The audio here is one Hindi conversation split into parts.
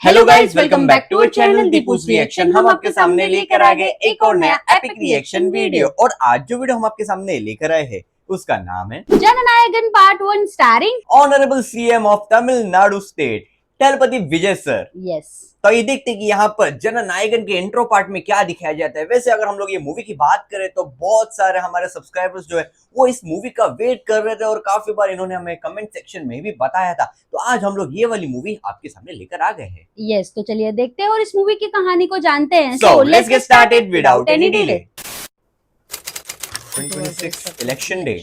Hello guys, welcome back to our channel Deepu's reaction. हम आपके सामने लेकर आ गए एक और नया एपिक रिएक्शन वीडियो। और आज जो वीडियो हम आपके सामने लेकर आए हैं उसका नाम है Jananayagan part 1 starring honourable CM of Tamil Nadu state Thalapathy Vijay sir. Yes. तो ये देखते कि यहाँ पर जननायकन के इंट्रो पार्ट में क्या दिखाया जाता है। वैसे अगर हम लोग ये मूवी की बात करें तो बहुत सारे हमारे सब्सक्राइबर्स जो है वो इस मूवी का वेट कर रहे थे और काफी बार इन्होंने हमें कमेंट सेक्शन में भी बताया था। तो आज हम लोग ये वाली मूवी आपके सामने लेकर आ गए हैं। यस, तो चलिए देखते हैं और इस मूवी की कहानी को जानते हैं। So let's get started without any delay. 2026 election day.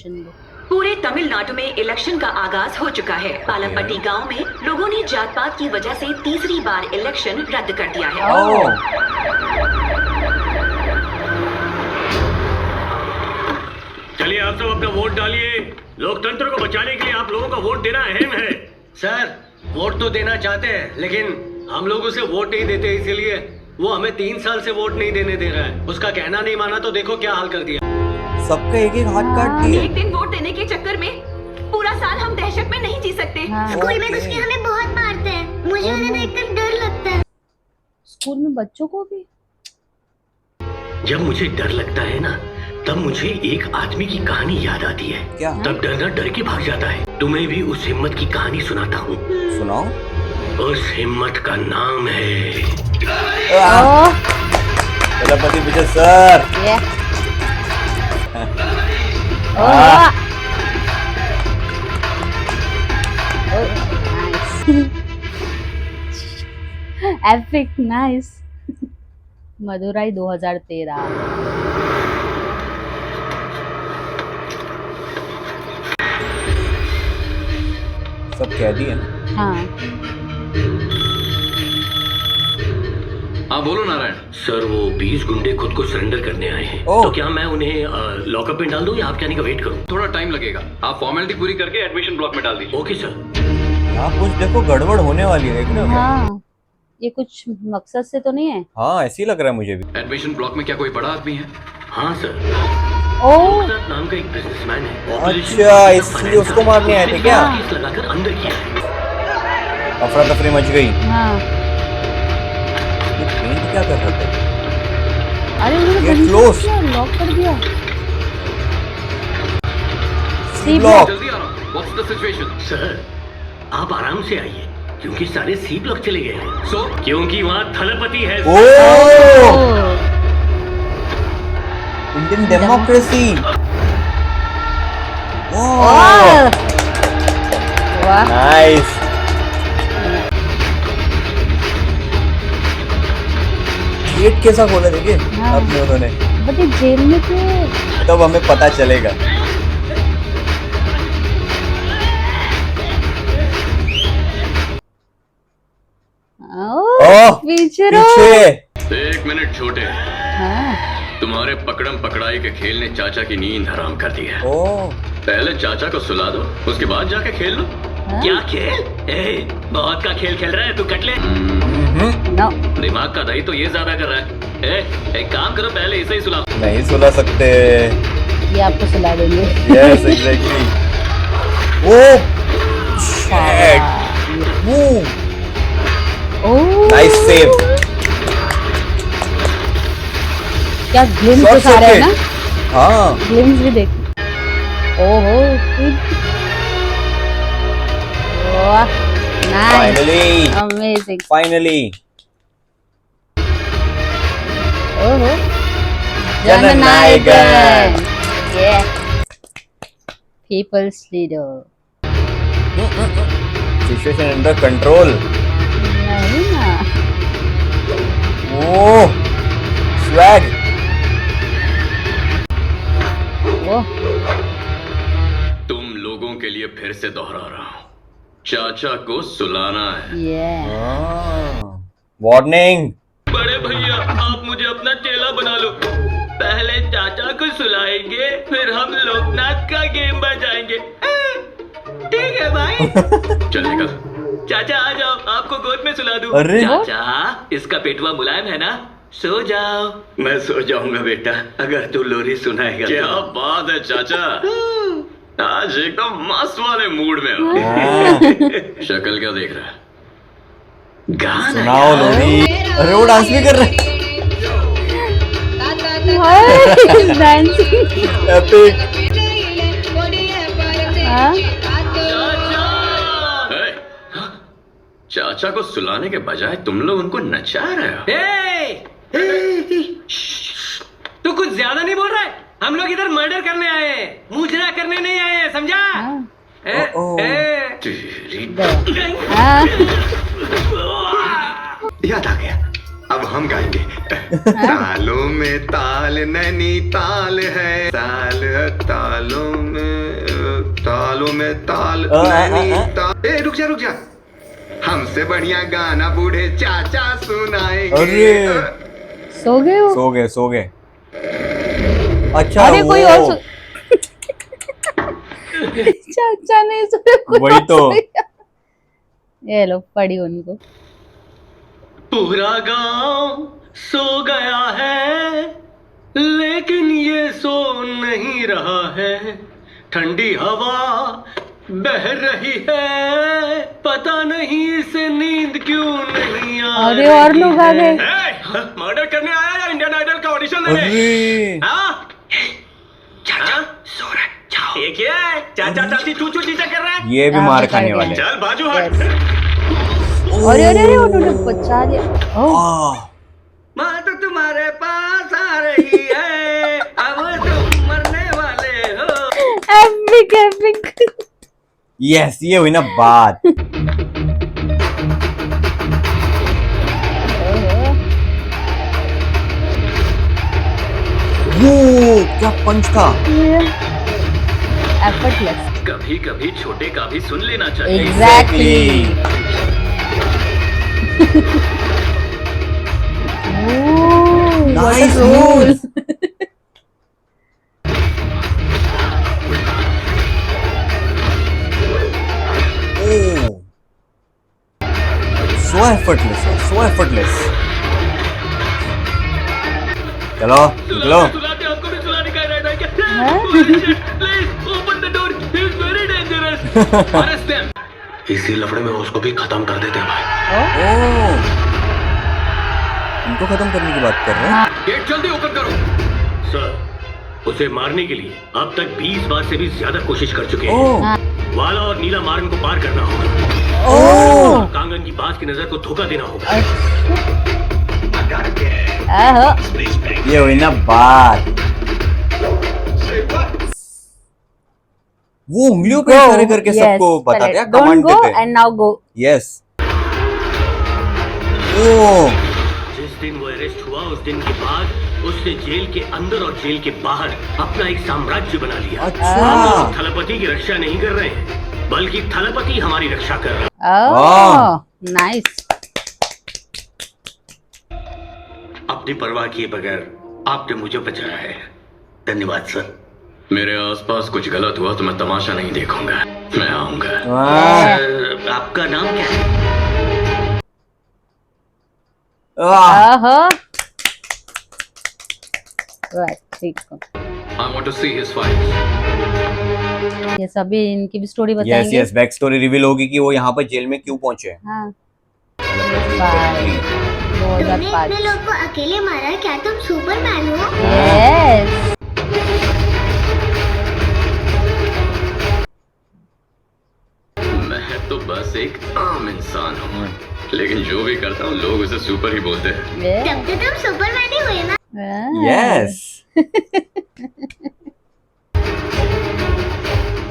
पूरे तमिलनाडु में इलेक्शन का आगाज हो चुका है। पालमपट्टी गांव में लोगों ने जात पात की वजह से तीसरी बार इलेक्शन रद्द कर दिया है। चलिए आप सब अपना वोट डालिए। लोकतंत्र को बचाने के लिए आप लोगों का वोट देना अहम है। सर, वोट तो देना चाहते हैं लेकिन हम लोग उसे वोट नहीं देते, इसीलिए वो हमें 3 साल से वोट नहीं देने दे रहा है। उसका कहना नहीं माना तो देखो क्या हाल कर दिया। सबका एक एक हाथ काट दिया। एक दिन वोट देने के चक्कर में पूरा साल हम दहशत में नहीं जी सकते। स्कूल में घुस के हमें बहुत मारते हैं। मुझे उन्हें देखकर डर लगता है। स्कूल में बच्चों को भी। जब मुझे डर लगता है ना, तब मुझे एक आदमी की कहानी याद आती है। क्या? तब डरना डर के भाग जाता है। तुम्हें भी उस हिम्मत की कहानी सुनाता हूँ। सुनाओ। उस हिम्मत का नाम है Thalapathy Vijay sir. Epic nice. Madurai 2013। सब कह दिए ना। हाँ, हाँ बोलो नारायण सर। वो 20 गुंडे खुद को सरेंडर करने आए हैं। ओह। तो क्या मैं उन्हें लॉकअप में डाल दूं या आपके आने का वेट करूं? थोड़ा टाइम लगेगा। आप फॉर्मेलिटी पूरी करके एडमिशन ब्लॉक में डाल दीजिए। Okay sir. यहाँ कुछ देखो गड़बड़ होने वाली है, देख रहे हो क्या? हाँ, ये कुछ मकसद से तो नहीं है। हाँ ऐसे ही लग रहा है मुझे भी। एडमिशन ब्लॉक में क्या कोई बड़ा आदमी है? हाँ सर। ओह, नाम का एक बिजनेसमैन है। अच्छा, इसलिए उसको मारने आए थे क्या? केस लगाकर अंदर किया है। अफरा तफरी मच गई। हाँ। ये पेंट क्या कर रहे थे? अरे उन्होंने Get बंद close. किया, लॉक कर दिया। C block. जल्दी आ रहा हूँ। What's the situation? सर आप आराम से आइए क्योंकि सारे सी ब्लॉक चले गए हैं। सो क्योंकि वहाँ थलपति है। ओह, इंडियन डेमोक्रेसी। वाह, नाइस। गेट कैसा खोला देखिए हाँ। अपने उन्होंने। बट ये जेल में क्यों? तब हमें पता चलेगा। ओह, पीछे पीछे। एक मिनट छोटे, हाँ। तुम्हारे पकड़म पकड़ाई के खेल ने चाचा की नींद हराम कर दी है। ओह, पहले चाचा को सुला दो, उसके बाद जाके खेल लो। क्या खेल? बहुत का खेल खेल रहा है तू, कटले। नो, दिमाग का दही तो ये ज्यादा कर रहा है। एक काम करो, पहले इसे ही सुलाओ। नहीं सुला सकते। ये आपको सुला देंगे। Yes exactly. Oh shit. Oh, nice save. क्या ग्लिम्स दिखा रहे हैं ना? हाँ ग्लिम्स भी देख। ओहो, वाह, नाइस, फाइनली अमेजिंग। फाइनली ओहो, जननायकन। Yeah. People's leader. Situation under control. नहीं ना। ओह स्वैग। ओह, तुम लोगों के लिए फिर से दोहरा रहा हूँ, चाचा को सुलाना है। yeah. वार्निंग। बड़े भैया आप मुझे अपना चेला बना लो। पहले चाचा को सुलाएंगे, फिर हम लोकनाथ का गेम बजाएंगे। ठीक है भाई। चल निकल। चाचा आ जाओ, आपको गोद में सुला दूं। अरे। चाचा इसका पेटवा मुलायम है ना, सो जाओ। मैं सो जाऊंगा बेटा, अगर तू लोरी सुनाएगा। क्या बात है चाचा, आज एकदम मस्त वाले मूड में हो। शक्ल क्या देख रहा है? गाना सुनाओ लोरी। अरे वो डांस भी कर रहे हैं। डांसिंग। एपिक। हाँ? ए, चाचा को सुलाने के बजाय तुम लोग उनको नचा रहे हो। तू कुछ ज्यादा नहीं बोल रहा है? हम लोग इधर मर्डर करने आए हैं, मुजरा करने नहीं आए हैं, समझा? हाँ। तेरी हाँ। याद आ गया, अब हम गाएंगे। तालों में ताल नैनीताल है, ताल तालों में ताल नैनीताल। ए रुक जा, हमसे बढ़िया गाना बूढ़े चाचा सुनाएंगे। अरे सो गए हो? सो गए। अच्छा अरे कोई वो। और चाचा नहीं सोया, कोई वही और तो। सोया। ये लो पड़ी उनको। पूरा गांव सो गया है, लेकिन ये सो नहीं रहा है। ठंडी हवा बह रही है, पता नहीं इसे नींद क्यों नहीं आ रही। अरे और लोग आ गए। मर्डर करने आया या इंडियन आइडल का ऑडिशन देने? अरे हाँ? चाचा सो रहा है, जाओ। ये क्या है? चाचा चाची चूचू चीचा कर रहा है। ये भी मार खाने वाले हैं। चल बाजू हट। अरे उन्होंने बचा लिया। ओह, आह, माँ तो तुम्हारे पास आ रही है, अब तुम मरने वाले हो। एपिक। यस ये हुई ना बात। वो क्या पंच था। एफर्टलेस। कभी कभी छोटे का भी सुन लेना चाहिए। Exactly. Nice move. Oh. So effortless, so effortless. चलो निकलो। सुलाते हमको भी सुलाने का इरादा है क्या? हाँ? Please open the door. He is very dangerous. Arrest them. इसी लफड़े में उसको भी खत्म कर देते हैं भाई। ओह इनको खत्म करने की बात कर रहे हैं। गेट जल्दी ओपन करो। सर, उसे मारने के लिए अब तक 20 बार से भी ज्यादा कोशिश कर चुके हैं। ओह वाला और नीला मार्ग को पार करना होगा। ओह कांगन की बाज की नजर को धोखा देना होगा। आहो। ये हुई ना बात। वो उंगलियों पे इशारे करके सबको बताते हैं, कमांड Don't go देते हैं। and now go. यस। ओह जिस दिन वो अरेस्ट हुआ उस दिन के बाद उसने जेल के अंदर और जेल के बाहर अपना एक साम्राज्य बना लिया। अच्छा। थलपति की रक्षा नहीं कर रहे हैं, बल्कि थलपति हमारी रक्षा कर रहा है। Oh, nice. अपनी परवाह किए बगैर आपने मुझे बचाया है, धन्यवाद सर। मेरे आसपास कुछ गलत हुआ तो मैं तमाशा नहीं देखूंगा, मैं आऊंगा। वाह। सर, आपका नाम क्या है? आह, आहो। Right, ठीक है। I want to see his files. ये सभी इनकी भी स्टोरी यस बताएंगे। यस बैक स्टोरी रिवील होगी कि वो यहाँ पर जेल में क्यों पहुंचे। हाँ। तुमने इतने लोग को अकेले मारा, क्या तुम सुपरमैन हो? Yes. मैं तो बस एक आम इंसान हूँ, लेकिन जो भी करता हूँ लोग उसे सुपर ही बोलते हैं। Yeah. तब तो तुम सुपरमैन ही हुए ना? यस।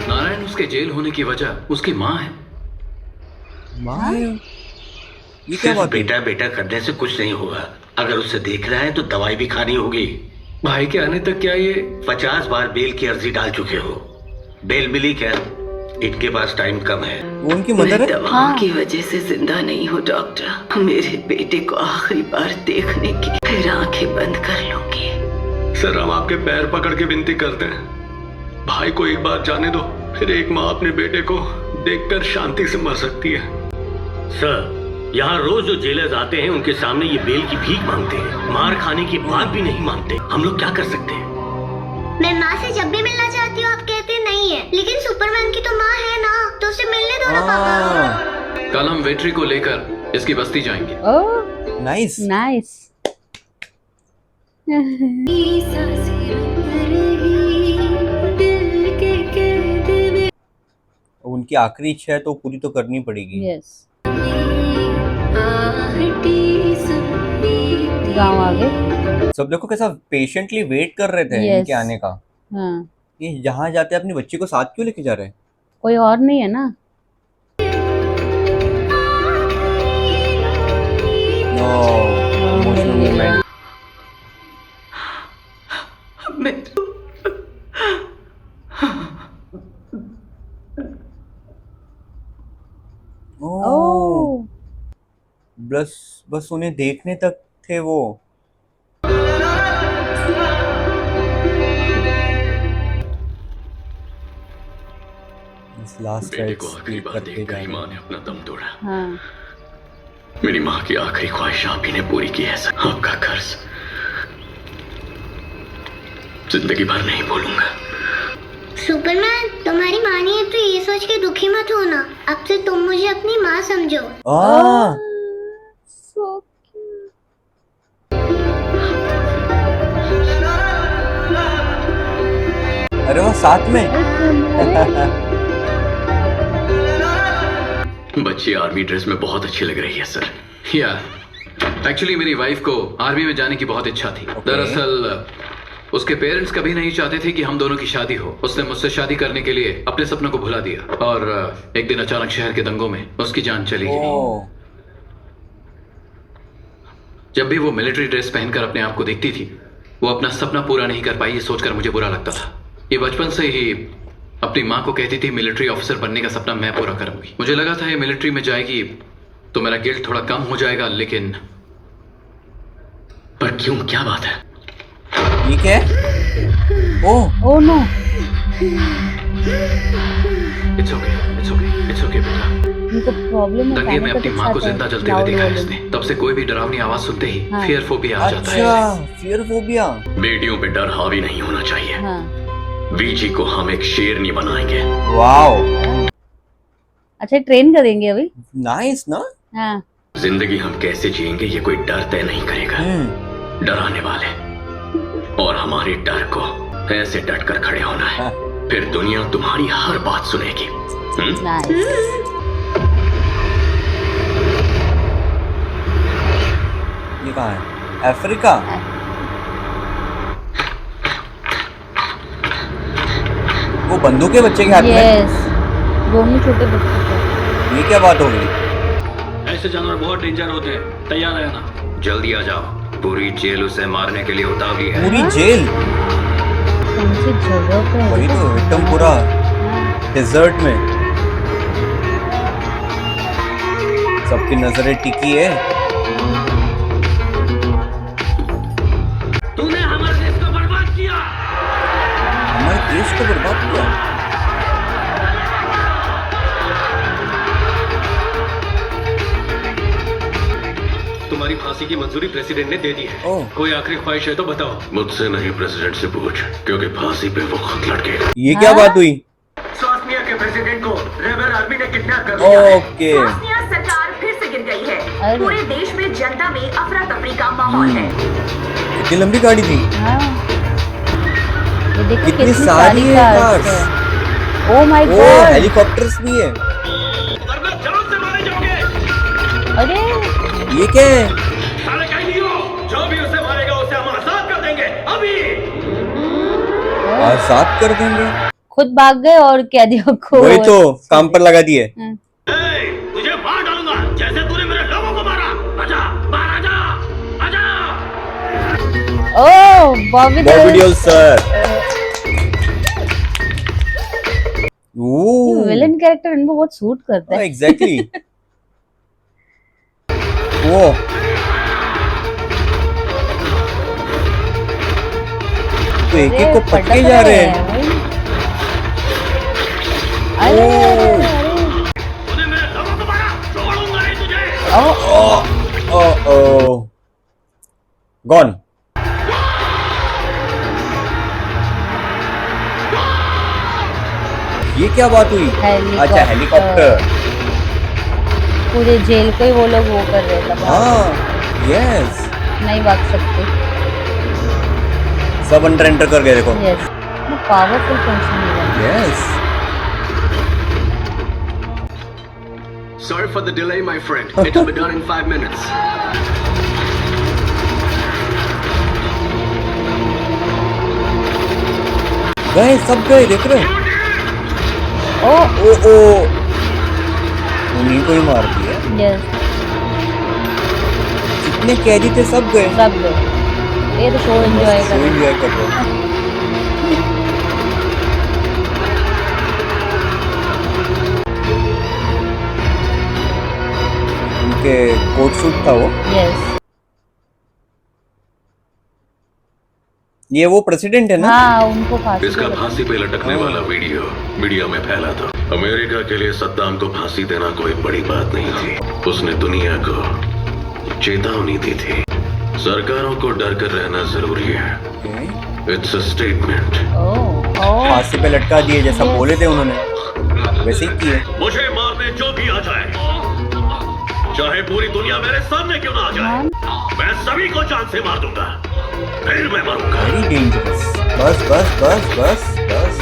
नारायण उसके जेल होने की वजह उसकी माँ है। माँ ये क्या सिर्फ बात है? बेटा बेटा करने से कुछ नहीं होगा। अगर उसे देखना है तो दवाई भी खानी होगी। भाई के आने तक क्या ये 50 बार बेल की अर्जी डाल चुके हो? बेल मिली क्या? इनके पास टाइम कम है। वो उनकी मदर है। दवाओं की वजह से जिंदा नहीं हूँ डॉक्टर। मेरे बेटे को आखिरी बार देखने की, फिर आंखें बंद कर लूंगी। सर हम आपके पैर पकड़ के विनती करते हैं, भाई को एक बार जाने दो, फिर एक माँ अपने बेटे को देखकर शांति से मर सकती है। सर यहाँ रोज जो जेलर्स आते हैं उनके सामने ये बेल की भीख मांगते हैं, मार खाने की बात भी नहीं मानते। हम लोग क्या कर सकते हैं? मैं माँ से जब भी मिलना चाहती हूँ आप कहते नहीं है, लेकिन सुपरमैन की तो माँ है ना, तो उसे मिलने दो ना पापा। कल हम वेट्री को लेकर इसकी बस्ती जाएंगे। Oh nice. नाइस। उनकी आखिरी इच्छा है तो पूरी तो करनी पड़ेगी। यस। गाँव आ गए। सब देखो कैसा पेशेंटली वेट कर रहे थे Yes. इनके आने का। हाँ, ये जहाँ जाते हैं अपनी बच्ची को साथ क्यों लेके जा रहे हैं? कोई और नहीं है ना। No emotional movement. ओह बस उन्हें देखने तक थे वो। लास्ट बेटे को आखिरी बार देखकर ही माँ ने अपना दम तोड़ा। हाँ। मेरी माँ की आखिरी ख्वाहिश आप ही ने पूरी की है सर। आपका कर्ज जिंदगी भर नहीं भूलूंगा। सुपरमैन, तुम्हारी माँ नहीं है तो ये सोच के दुखी मत होना। अब से तुम मुझे अपनी माँ समझो। So अरे वो साथ में। बच्ची आर्मी ड्रेस में बहुत अच्छी लग रही है सर। या एक्चुअली मेरी वाइफ को आर्मी में जाने की बहुत इच्छा थी। दरअसल उसके पेरेंट्स कभी नहीं चाहते थे कि हम दोनों की शादी हो। उसने मुझसे शादी करने के लिए अपने सपनों को भुला दिया और एक दिन अचानक शहर के दंगों में उसकी जान चली गई। जब भी वो मिलिट्री ड्रेस पहनकर अपने आप को देखती थी, वो अपना सपना पूरा नहीं कर पाई ये सोचकर मुझे बुरा लगता था। ये बचपन से ही अपनी माँ को कहती थी मिलिट्री ऑफिसर बनने का सपना मैं पूरा करूंगी। मुझे लगा था ये मिलिट्री में जाएगी तो मेरा गिल्ट थोड़ा कम हो जाएगा, लेकिन पर क्यों, क्या बात है? ठीक है। Oh no. इट्स ओके बेटा। इनको प्रॉब्लम है। दंगे में अपनी माँ को जिंदा जलते हुए देखा है इसने। तब से कोई भी डरावनी आवाज सुनते ही फियर फोबिया आ जाता है। अच्छा, फियर फोबिया। बेटियों पे डर हावी नहीं होना चाहिए। हाँ। वीजी को हम एक शेरनी बनाएंगे। वाओ, अच्छा ट्रेन करेंगे अभी। नाइस ना। हाँ। जिंदगी हम कैसे जिएंगे ये कोई डर तय नहीं करेगा। डराने वाले और हमारे डर को ऐसे डट कर खड़े होना है, फिर दुनिया तुम्हारी हर बात सुनेगी। नाइस। ये कहाँ है? अफ्रीका। वो बंदूक के बच्चे के हाथ में। यस, दोनों छोटे बच्चे थे। ये क्या बात हो गई? ऐसे जानवर बहुत डेंजर होते हैं, तैयार रहना। जल्दी आ जाओ, पूरी जेल उसे मारने के लिए उतावली है। पूरी जेल? कौन सी जगह पे है? वही तो एकदम पूरा डेजर्ट में सबकी नजरें टिकी है। तूने हमारे देश को बर्बाद किया। हमारे देश को बर्बाद किया। तुम्हारी फांसी की मंजूरी प्रेसिडेंट ने दे दी है। ओह। कोई आखिरी ख्वाहिश है तो बताओ। मुझसे नहीं, प्रेसिडेंट से पूछ, क्योंकि फांसी पे वो खुद लटकेगा। ये क्या बात हुई? स्वास्निया के प्रेसिडेंट को रेबल आर्मी ने किडनैप कर लिया है। ओके। स्वास्निया सरकार फिर से गिर गई है। अरे। पूरे देश में जनता में अफरा तफरी का माहौल है। कितनी लंबी गाड़ी थी? हाँ। ये देखो कितनी सारी है कार्स कार्स। है। Oh my oh God. Helicopters भी है। वरना जान से मारे जाओगे। अरे ये क्या है? साले कैदियों, जो भी उसे मारेगा उसे हम आजाद कर देंगे अभी। आजाद कर देंगे। खुद भाग गए और कैदियों को वही तो काम पर लगा दिए। तुझे मार डालूंगा जैसे तूने मेरे लोगों को मारा। आजा, बाहर आजा, आजा। Oh Bobby Deol sir. Villain character इनको बहुत सूट करता है। एग्जैक्टली। वो तो एक एक को पटके जा रहे हैं। अरे तूने मेरे लोगों को मारा, छोड़ूंगा नहीं तुझे। गॉन। ये क्या बात हुई? अच्छा हेलीकॉप्टर। पूरे जेल को ही वो लोग वो कर रहे थे, हाँ यस, नहीं भाग सकते। सब अंडर एंटर कर गए देखो। यस, पावरफुल फंक्शन है। Yes Sorry for the delay, my friend. It will be done in 5 minutes. गए, सब गए, देख रहे हो? ओ ओ उन्हीं को ही मार दिया। यस, जितने कैदी थे सब गए। सब लोग ये तो शो एंजॉय कर रहे हैं। एंजॉय कर रहे हैं। उनके कोट सूट था वो। यस, ये वो प्रेसिडेंट है ना? हाँ उनको फांसी इसका पे फांसी पे लटकने वाला वीडियो मीडिया में फैला था। अमेरिका के लिए सद्दाम को फांसी देना कोई बड़ी बात नहीं थी। उसने दुनिया को चेतावनी दी थी, सरकारों को डर कर रहना जरूरी है। It's a statement. ओह फांसी पे लटका दिए जैसा बोले थे उन्होंने, वैसे ही किए। मुझे मारने जो भी आ जाए, चाहे पूरी दुनिया मेरे सामने क्यों ना आ जाए, मैं सभी को जान से मार दूंगा, फिर मैं मरूंगा। Very dangerous. बस बस बस बस बस।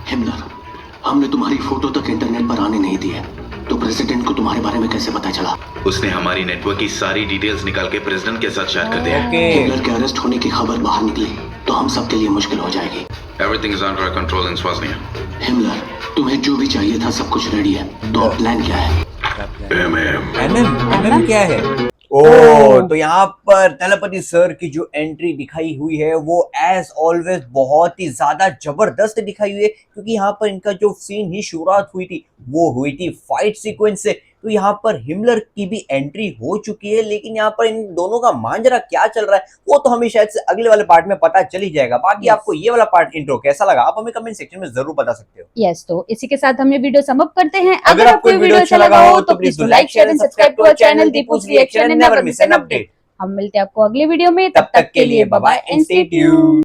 हिमलर, हमने तुम्हारी फोटो तक इंटरनेट पर आने नहीं दी है, तो प्रेसिडेंट को तुम्हारे बारे में कैसे पता चला? उसने हमारी नेटवर्क की सारी डिटेल्स निकाल के प्रेसिडेंट के साथ शेयर कर दिया है। ओके। हिमलर के अरेस्ट होने की खबर बाहर निकली तो हम सबके लिए मुश्किल हो जाएगी। Everything is under control in स्वाजनिया। हिमलर, तुम्हें जो भी चाहिए था सब कुछ रेडी है, तो अब प्लान क्या है? एमएम क्या है? ओ तो यहाँ पर तलपति सर की जो एंट्री दिखाई हुई है वो एज ऑलवेज बहुत ही ज्यादा जबरदस्त दिखाई हुई है, क्योंकि यहाँ पर इनका जो सीन ही शुरुआत हुई थी वो हुई थी फाइट सीक्वेंस से। तो यहाँ पर हिमलर की भी एंट्री हो चुकी है, लेकिन यहाँ पर इन दोनों का मांजरा क्या चल रहा है वो तो हमें शायद से अगले वाले पार्ट में पता चल ही जाएगा। बाकी आपको ये वाला पार्ट इंट्रो कैसा लगा आप हमें कमेंट सेक्शन में जरूर बता सकते हो। यस, तो इसी के साथ हम ये वीडियो समाप्त करते हैं। अगर आपको ये वीडियो अच्छा लगा हो तो please do like share and subscribe to our channel Deepu's reaction and never miss an update. हम मिलते हैं आपको अगले वीडियो में, तब तक के लिए bye bye and stay tuned.